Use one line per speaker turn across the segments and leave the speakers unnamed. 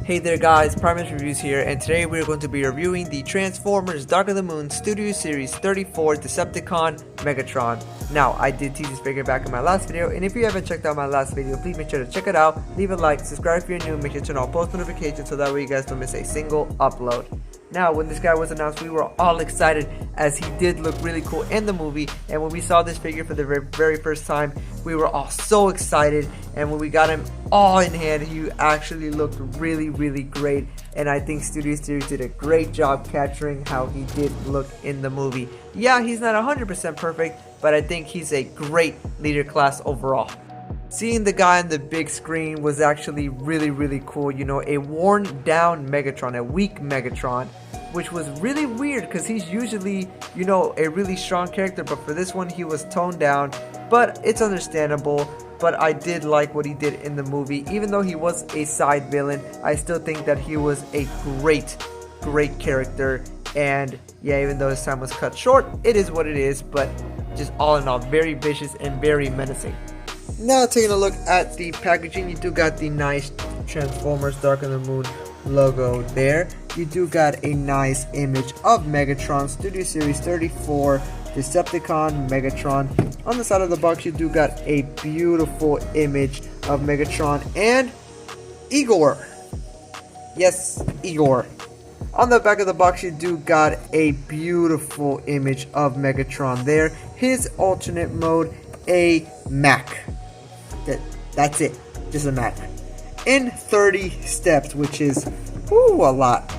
Hey there guys, Primus Reviews here, and today we're going to be reviewing the Transformers Dark of the Moon Studio Series 34 Decepticon Megatron. Now, I did tease this figure back in my last video, and if you haven't checked out my last video, please make sure to check it out, leave a like, subscribe if you're new, make sure to turn on post notifications so that way you guys don't miss a single upload. Now, when this guy was announced, we were all excited as he did look really cool in the movie, and when we saw this figure for the very first time, we were all so excited, and when we got him all in hand, he actually looked really great, and I think Studio Series did a great job capturing how he did look in the movie. Yeah, he's not 100% perfect, but I think he's a great leader class overall. Seeing the guy on the big screen was actually really cool. You know, a worn down Megatron, a weak Megatron, which was really weird because he's usually, you know, a really strong character, but for this one he was toned down, but it's understandable. But I did like what he did in the movie. Even though he was a side villain, I still think that he was a great character. And yeah, even though his time was cut short, it is what it is, but just all in all, very vicious and very menacing. Now taking a look at the packaging, you do got the nice Transformers Dark of the Moon logo there. You do got a nice image of Megatron, Studio Series 34 Decepticon Megatron. On the side of the box, you do got a beautiful image of Megatron and Igor. Yes, Igor. On the back of the box, you do got a beautiful image of Megatron there. His alternate mode, a Mac. That's it, just a Mac. In 30 steps, which is a lot.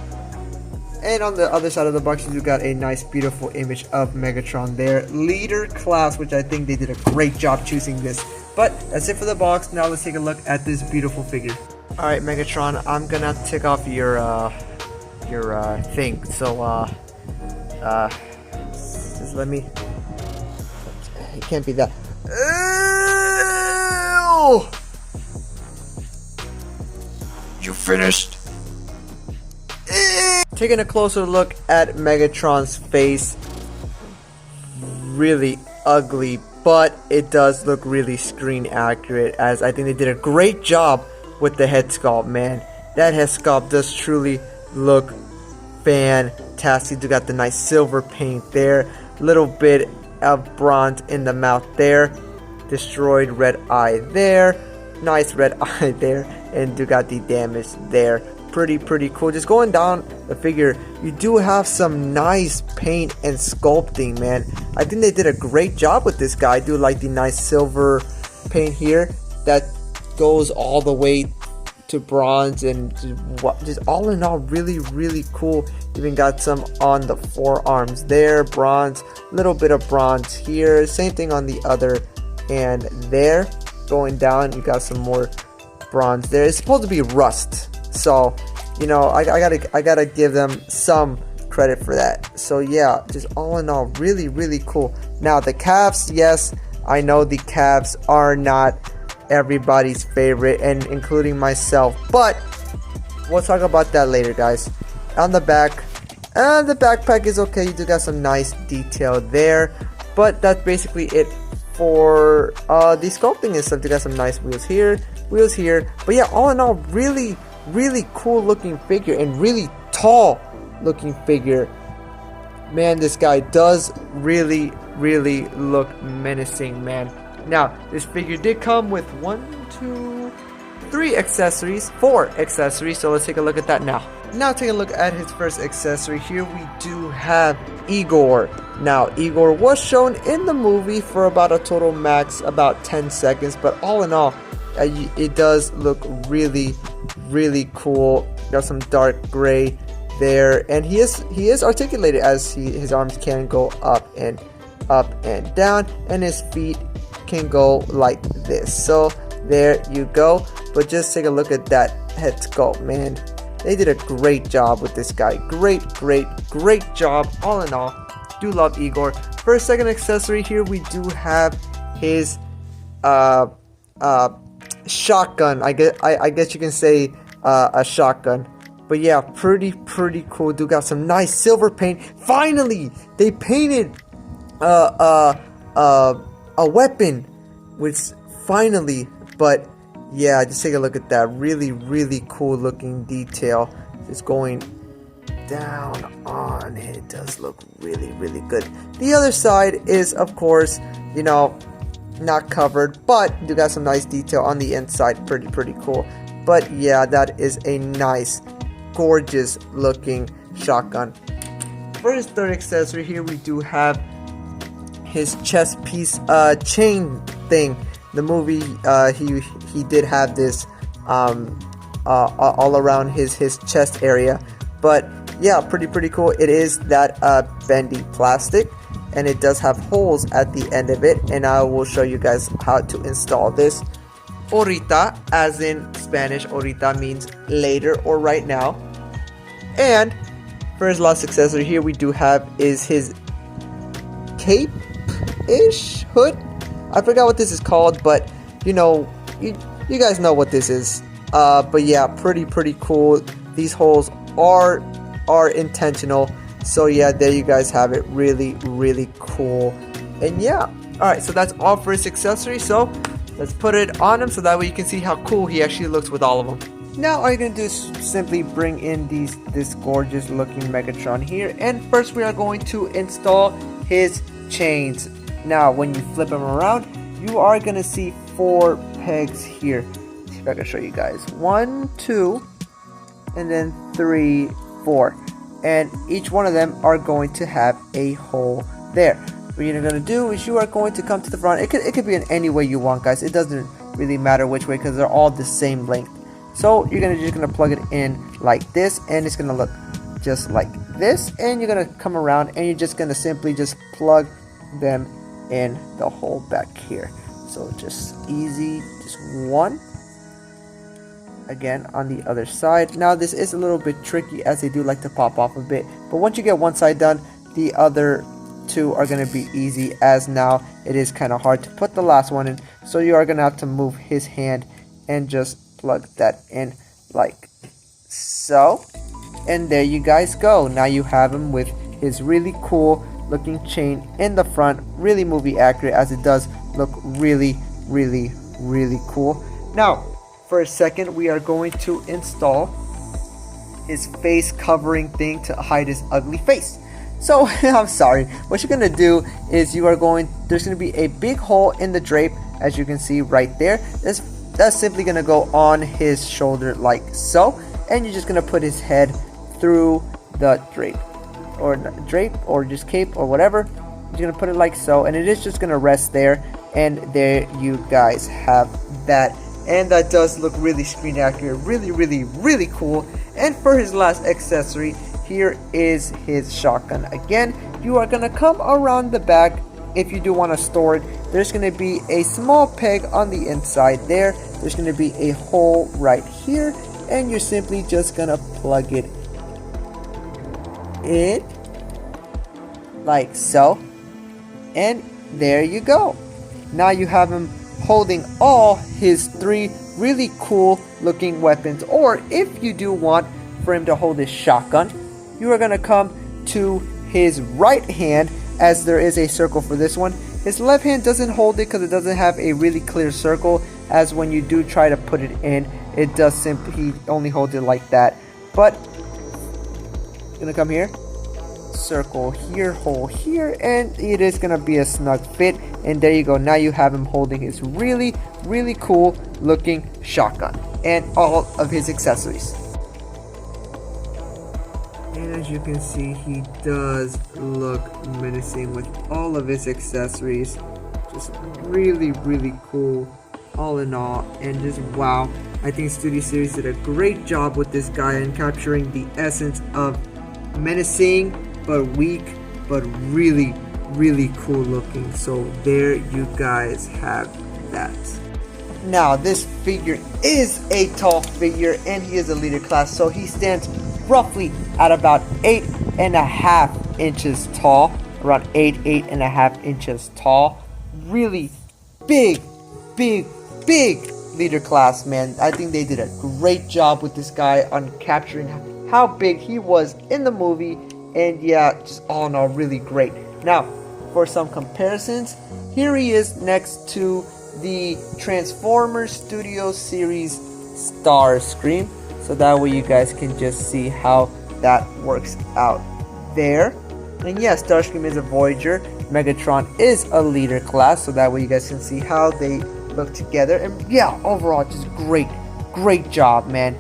And on the other side of the box, you got a nice, beautiful image of Megatron there. Leader class, which I think they did a great job choosing this. But that's it for the box. Now let's take a look at this beautiful figure. Alright, Megatron, I'm gonna take off your thing. So, just let me... It can't be that... Ew! You finished? Taking a closer look at Megatron's face, really ugly, but it does look really screen accurate, as I think they did a great job with the head sculpt, man. That head sculpt does truly look fantastic. You got the nice silver paint there, little bit of bronze in the mouth there, destroyed red eye there, nice red eye there, and you got the damage there. Pretty cool. Just going down the figure, you do have some nice paint and sculpting, man. I think they did a great job with this guy. I do like the nice silver paint here that goes all the way to bronze, and just all in all really cool. Even got some on the forearms there, bronze, little bit of bronze here, same thing on the other hand there. Going down, you got some more bronze there. It's supposed to be rust, so you know, I gotta give them some credit for that. So yeah, just all in all, really cool. Now the calves, yes, I know the calves are not everybody's favorite, and including myself, but we'll talk about that later, guys. On the back, and the backpack is okay. You do got some nice detail there, but that's basically it for the sculpting and stuff. You got some nice wheels here, but yeah, all in all, really cool looking figure, and really tall looking figure. Man, this guy does really look menacing, man. Now, this figure did come with 4 accessories, so let's take a look at that now. Now taking a look at his first accessory, here we do have Igor. Now, Igor was shown in the movie for about a total max about 10 seconds, but all in all, it does look really cool. Got some dark gray there, and he is articulated, as his arms can go up and down, and his feet can go like this. So there you go. But just take a look at that head sculpt, man. They did a great job with this guy. Great job. All in all, do love Igor. For a second accessory here, we do have his shotgun. I guess you can say a shotgun. But yeah, pretty cool. Do got some nice silver paint. Finally, they painted a weapon, which finally, but Yeah, just take a look at that. Really cool looking detail. Just going down on it. It does look really good. The other side is, of course, you know, not covered, but you got some nice detail on the inside. Pretty cool. But yeah, that is a nice, gorgeous looking shotgun. For his third accessory here, we do have his chest piece chain thing. The movie, he did have this all around his chest area, but yeah, pretty cool. It is that bendy plastic, and it does have holes at the end of it, and I will show you guys how to install this. Ahorita, as in Spanish, ahorita means later or right now. And for his last accessory here, we do have is his cape-ish hood. I forgot what this is called, but you know, you guys know what this is. But yeah, pretty cool. These holes are intentional. So yeah, there you guys have it. Really cool. And yeah, alright, so that's all for his accessory. So let's put it on him so that way you can see how cool he actually looks with all of them. Now all you're going to do is simply bring in this gorgeous looking Megatron here. And first we are going to install his chains. Now when you flip him around, you are going to see 4 pegs here. Let's see if I can show you guys. 1, 2, and then 3, 4. And each one of them are going to have a hole there. What you're going to do is you are going to come to the front. It could be in any way you want, guys. It doesn't really matter which way because they're all the same length. So you're just gonna plug it in like this, and it's gonna look just like this. And you're gonna come around and you're just gonna simply just plug them in the hole back here. So just easy, just one. Again on the other side. Now this is a little bit tricky as they do like to pop off a bit, but once you get one side done, the other 2 are going to be easy, as now it is kind of hard to put the last one in. So you are going to have to move his hand and just plug that in like so. And there you guys go. Now you have him with his really cool looking chain in the front. Really movie accurate, as it does look really cool. Now for a second, we are going to install his face covering thing to hide his ugly face. So I'm sorry, what you're gonna do is there's gonna be a big hole in the drape, as you can see right there. That's simply gonna go on his shoulder like so, and you're just gonna put his head through the drape or just cape or whatever. You're gonna put it like so, and it is just gonna rest there. And there you guys have that. And that does look really screen accurate, really cool. And for his last accessory, here is his shotgun. Again, you are gonna come around the back. If you do want to store it, there's gonna be a small peg on the inside there. There's gonna be a hole right here, and you're simply just gonna plug it in like so. And there you go. Now you have him holding all his 3 really cool looking weapons. Or if you do want for him to hold his shotgun, you are going to come to his right hand, as there is a circle for this one. His left hand doesn't hold it because it doesn't have a really clear circle, as when you do try to put it in, it does simply only hold it like that. But gonna come here, circle here, hole here, and it is gonna be a snug fit. And there you go. Now you have him holding his really cool looking shotgun and all of his accessories. And as you can see, he does look menacing with all of his accessories. Just really cool all in all. And just wow, I think Studio Series did a great job with this guy and capturing the essence of menacing but weak but really cool looking. So there you guys have that. Now this figure is a tall figure, and he is a leader class, so he stands roughly at about 8.5 inches tall, around 8.5 inches tall. Really big leader class, man. I think they did a great job with this guy on capturing how big he was in the movie. And yeah, just all in all, really great. Now for some comparisons, here he is next to the Transformers Studio Series Starscream, so that way you guys can just see how that works out there. And yeah, Starscream is a Voyager, Megatron is a leader class, so that way you guys can see how they look together. And yeah, overall just great job, man,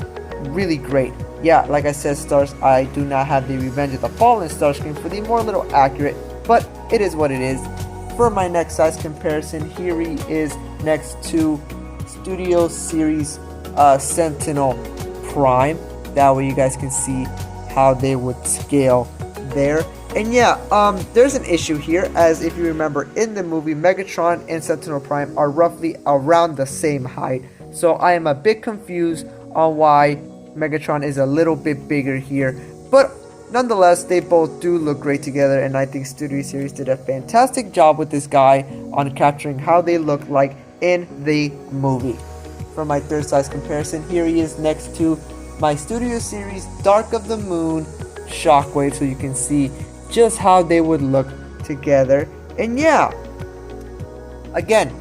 really great. Yeah, like I said, I do not have the Revenge of the Fallen Starscream for the more little accurate, but it is what it is. For my next size comparison, here he is next to Studio Series Sentinel Prime. That way you guys can see how they would scale there. And yeah, there's an issue here, as if you remember in the movie, Megatron and Sentinel Prime are roughly around the same height. So I am a bit confused on why Megatron is a little bit bigger here. But nonetheless, they both do look great together, and I think Studio Series did a fantastic job with this guy on capturing how they look like in the movie. For my third size comparison, here he is next to my Studio Series Dark of the Moon Shockwave, so you can see just how they would look together. And yeah, again,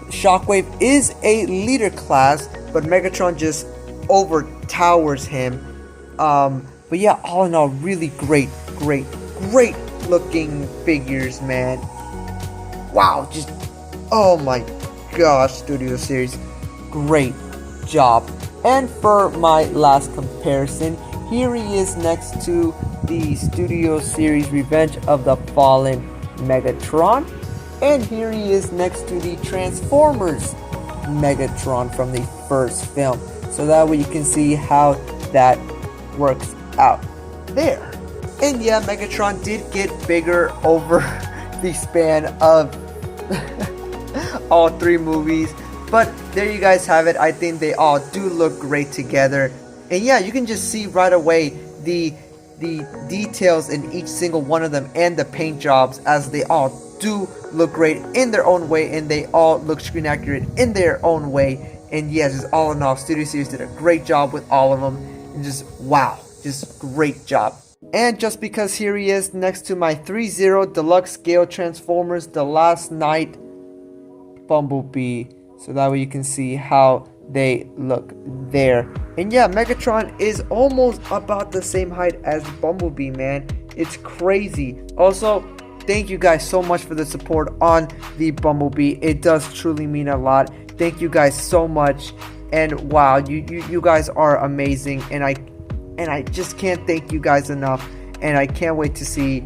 Shockwave is a leader class, but Megatron just overtowers him. But yeah, all in all, really great looking figures, man. Wow, just, oh my gosh, Studio Series, great job. And for my last comparison, here he is next to the Studio Series Revenge of the Fallen Megatron, and here he is next to the Transformers Megatron from the first film, so that way you can see how that works out there. And yeah, Megatron did get bigger over the span of all three movies, but there you guys have it. I think they all do look great together. And yeah, you can just see right away the details in each single one of them and the paint jobs, as they all do look great in their own way, and they all look screen accurate in their own way. And yeah, just all in all, Studio Series did a great job with all of them, and just wow, just great job. And just because here he is next to my 3-0 Deluxe Scale Transformers The Last Night Bumblebee, so that way you can see how they look there. And yeah, Megatron is almost about the same height as Bumblebee, man. It's crazy. Also, thank you guys so much for the support on the Bumblebee. It does truly mean a lot. Thank you guys so much. And wow, you guys are amazing, and I just can't thank you guys enough. And I can't wait to see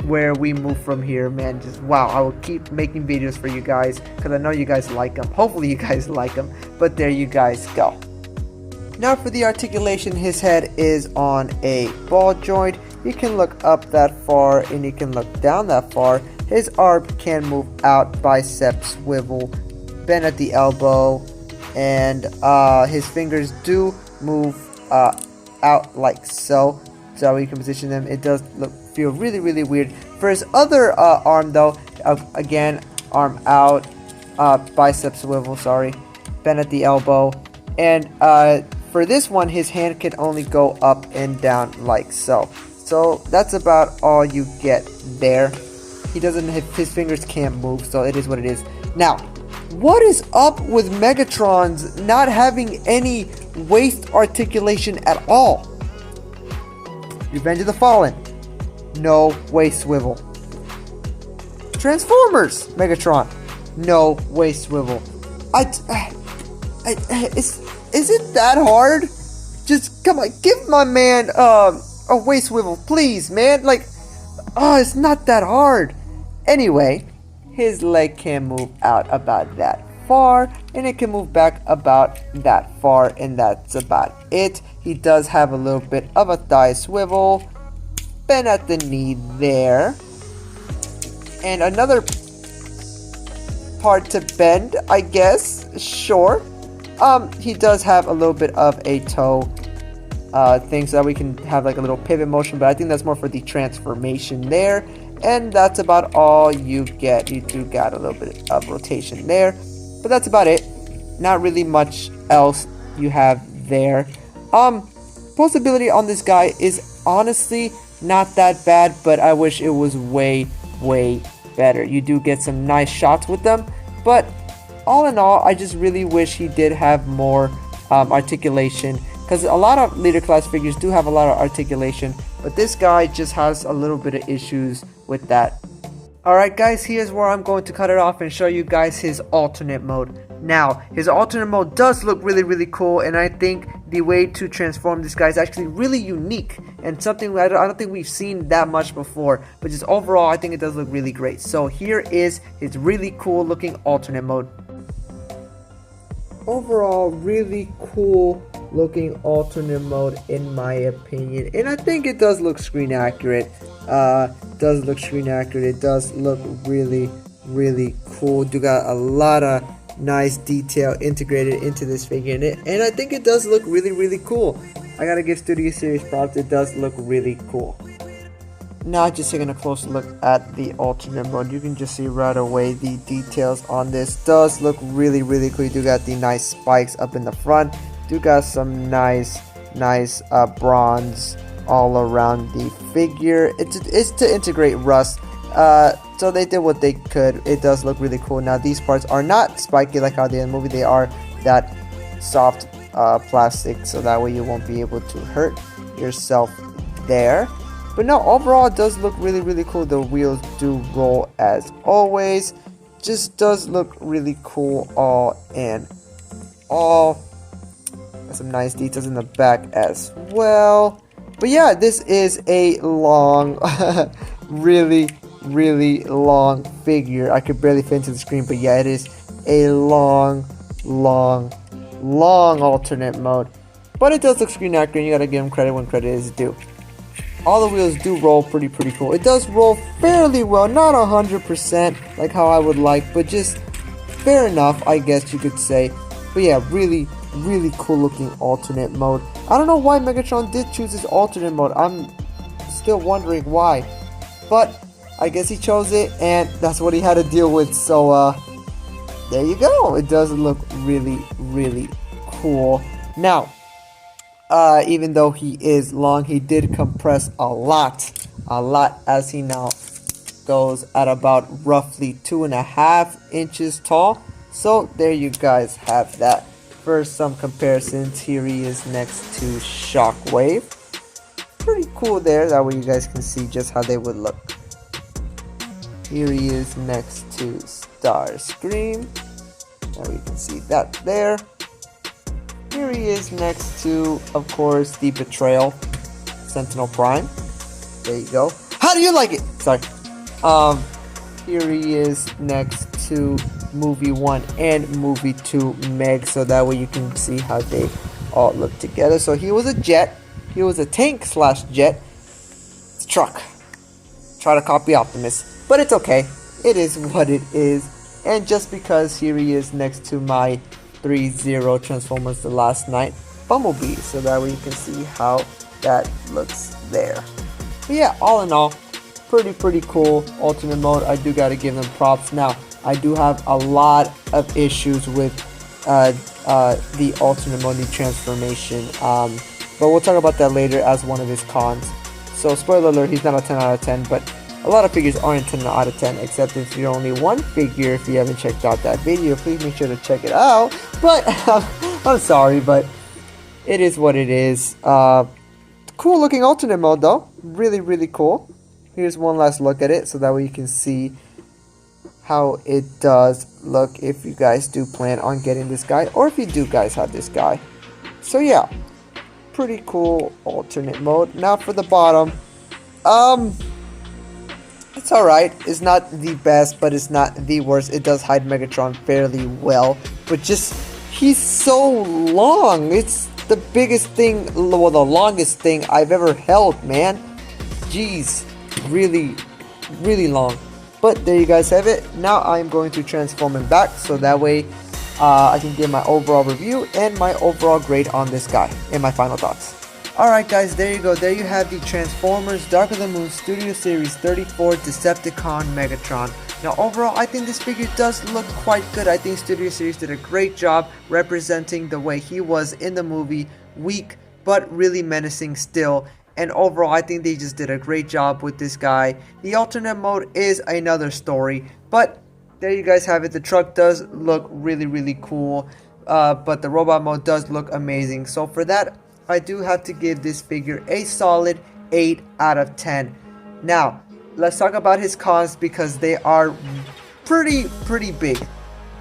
where we move from here, man. Just wow, I will keep making videos for you guys, because I know you guys like them. Hopefully you guys like them. But there you guys go. Now for the articulation, his head is on a ball joint. You can look up that far and you can look down that far. His arm can move out, bicep swivel, bend at the elbow, and his fingers do move out like so. So you can position them. It does feel really weird. For his other arm though, again, arm out, bicep swivel, sorry, bend at the elbow, and for this one, his hand can only go up and down like so. So that's about all you get there. He doesn't, his fingers can't move, so it is what it is. Now, what is up with Megatron's not having any waist articulation at all? Revenge of the Fallen, no waist swivel. Transformers Megatron, no waist swivel. Is it that hard? Just come on, give my man a waist swivel, please, man. Like, oh, it's not that hard. Anyway, his leg can move out about that far, and it can move back about that far, and that's about it. He does have a little bit of a thigh swivel, bend at the knee there, and another part to bend, I guess. Sure. He does have a little bit of a toe thing, so that we can have like a little pivot motion, but I think that's more for the transformation there. And that's about all you get. You do got a little bit of rotation there, but that's about it. Not really much else you have there. Pulsability on this guy is honestly not that bad, but I wish it was way better. You do get some nice shots with them, but all in all, I just really wish he did have more articulation, because a lot of leader class figures do have a lot of articulation, but this guy just has a little bit of issues with that. Alright guys, here's where I'm going to cut it off and show you guys his alternate mode. Now, his alternate mode does look really cool, and I think the way to transform this guy is actually really unique and something I don't think we've seen that much before, but just overall I think it does look really great. So here is his really cool looking alternate mode. Overall, really cool looking alternate mode in my opinion, and I think it does look screen accurate. It does look really cool. You got a lot of nice detail integrated into this figure in it, and I think it does look really cool. I gotta give Studio Series props, it does look really cool. Now just taking a closer look at the alternate mode, you can just see right away the details on this does look really cool. You do got the nice spikes up in the front, you got some nice bronze all around the figure. It's to integrate rust, so they did what they could. It does look really cool. Now these parts are not spiky like how they in the movie, they are that soft plastic, so that way you won't be able to hurt yourself there. But no, overall it does look really cool. The wheels do roll as always, just does look really cool all in all. Got some nice details in the back as well. But yeah, this is a long really long figure. I could barely fit into the screen, but yeah, it is a long alternate mode, but it does look screen accurate. You gotta give him credit when credit is due. All the wheels do roll pretty cool. It does roll fairly well, not 100% like how I would like, but just fair enough, I guess you could say. But yeah, really cool looking alternate mode. I don't know why Megatron did choose this alternate mode. I'm still wondering why, but I guess he chose it and that's what he had to deal with. So there you go. It does look really cool. Now even though he is long, he did compress a lot, as he now goes at about roughly 2.5 inches tall. So there you guys have that. For some comparisons, here he is next to Shockwave. Pretty cool there, that way you guys can see just how they would look. Here he is next to Starscream. Now you can see that there. Here he is next to, of course, the Betrayal, Sentinel Prime. There you go. How do you like it? Sorry. Here he is next to Movie 1 and Movie 2 Meg, so that way you can see how they all look together. So he was a jet. He was a tank slash jet. It's a truck. Try to copy Optimus, but it's okay. It is what it is. And just because here he is next to my 3-0 Transformers The Last Night Bumblebee, so that way you can see how that looks there. But yeah, all in all, pretty cool alternate mode. I do gotta give them props. Now I do have a lot of issues with the alternate mode, the transformation, but we'll talk about that later as one of his cons. So spoiler alert, he's not a 10 out of 10, but a lot of figures aren't 10 out of 10, except if you're only one figure. If you haven't checked out that video, please make sure to check it out. But I'm sorry, but it is what it is. Cool looking alternate mode though, really cool. Here's one last look at it, so that way you can see how it does look if you guys do plan on getting this guy, or if you do guys have this guy. So yeah, pretty cool alternate mode. Now for the bottom, it's alright. It's not the best, but it's not the worst. It does hide Megatron fairly well, but just he's so long. It's the biggest thing, well, the longest thing I've ever held, man. Jeez, really long. But there you guys have it. Now I'm going to transform him back, so that way I can give my overall review and my overall grade on this guy and my final thoughts. Alright guys, there you go. There you have the Transformers Dark of the Moon Studio Series 34 Decepticon Megatron. Now overall, I think this figure does look quite good. I think Studio Series did a great job representing the way he was in the movie. Weak, but really menacing still. And overall, I think they just did a great job with this guy. The alternate mode is another story, but there you guys have it. The truck does look really cool, but the robot mode does look amazing. So for that, I do have to give this figure a solid 8 out of 10. Now, let's talk about his cons because they are pretty big.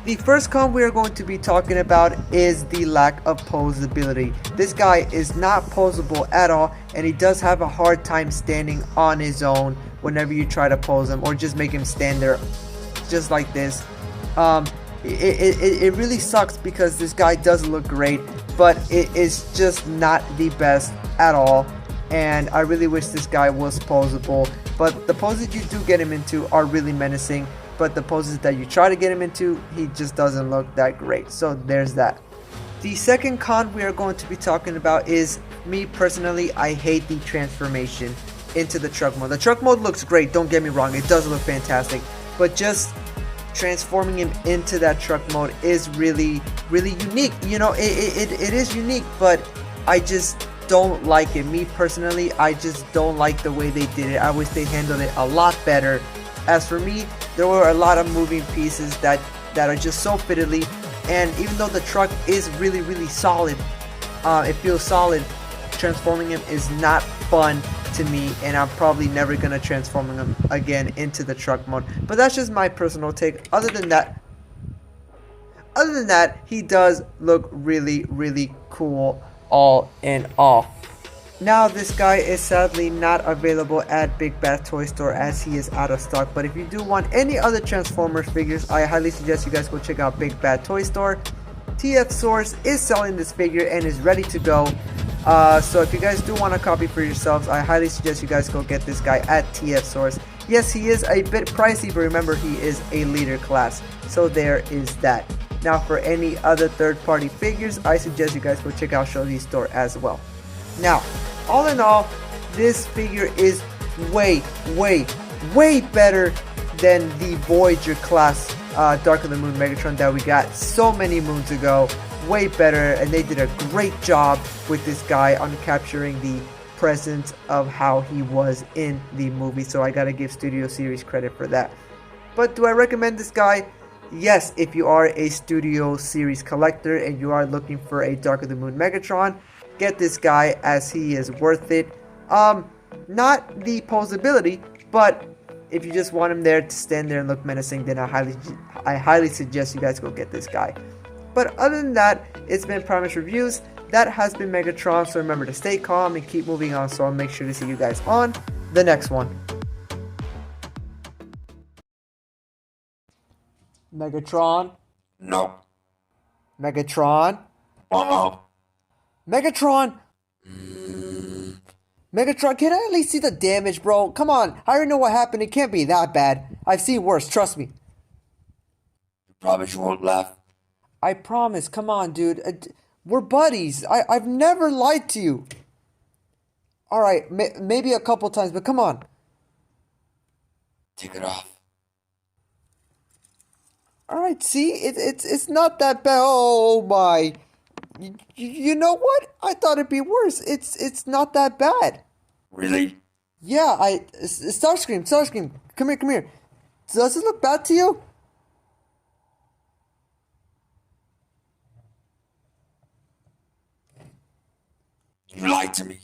The first con we are going to be talking about is the lack of posability. This guy is not posable at all, and he does have a hard time standing on his own whenever you try to pose him or just make him stand there just like this. It really sucks because this guy does look great, but it is just not the best at all, and I really wish this guy was posable. But the poses you do get him into are really menacing, but the poses that you try to get him into, he just doesn't look that great. So there's that. The second con we are going to be talking about is, me personally, I hate the transformation into the truck mode. The truck mode looks great, don't get me wrong, it does look fantastic, but just transforming him into that truck mode is really unique. You know, it is unique, but I just don't like it. Me personally, I just don't like the way they did it. I wish they handled it a lot better. As for me, there were a lot of moving pieces that are just so fiddly, and even though the truck is really solid, it feels solid, transforming him is not fun to me, and I'm probably never gonna transform him again into the truck mode. But that's just my personal take. Other than that, he does look really cool all in all. Now, this guy is sadly not available at Big Bad Toy Store as he is out of stock, but if you do want any other Transformers figures, I highly suggest you guys go check out Big Bad Toy Store. TF Source is selling this figure and is ready to go. So if you guys do want a copy for yourselves, I highly suggest you guys go get this guy at TF Source. Yes, he is a bit pricey, but remember, he is a leader class, so there is that. Now, for any other third-party figures, I suggest you guys go check out Shoji Store as well. Now, all in all, this figure is way better than the Voyager class Dark of the Moon Megatron that we got so many moons ago. Way better, and they did a great job with this guy on capturing the presence of how he was in the movie, so I gotta give Studio Series credit for that. But do I recommend this guy? Yes, if you are a Studio Series collector and you are looking for a Dark of the Moon Megatron, get this guy as he is worth it. Not the posability, but if you just want him there to stand there and look menacing, then I highly suggest you guys go get this guy. But other than that, it's been Primus Reviews. That has been Megatron, so remember to stay calm and keep moving on, so I'll make sure to see you guys on the next one. Megatron?
No.
Megatron?
Oh.
Megatron! Megatron, can I at least see the damage, bro? Come on, I already know what happened. It can't be that bad. I've seen worse, trust me.
You promise you won't laugh?
I promise, come on, dude. We're buddies. I've never lied to you. Alright, maybe a couple times, but come on.
Take it off.
Alright, see? It's not that bad. Oh my. You know what? I thought it'd be worse. It's not that bad.
Really?
Yeah, Starscream, come here. Does it look bad to you?
You lied to me.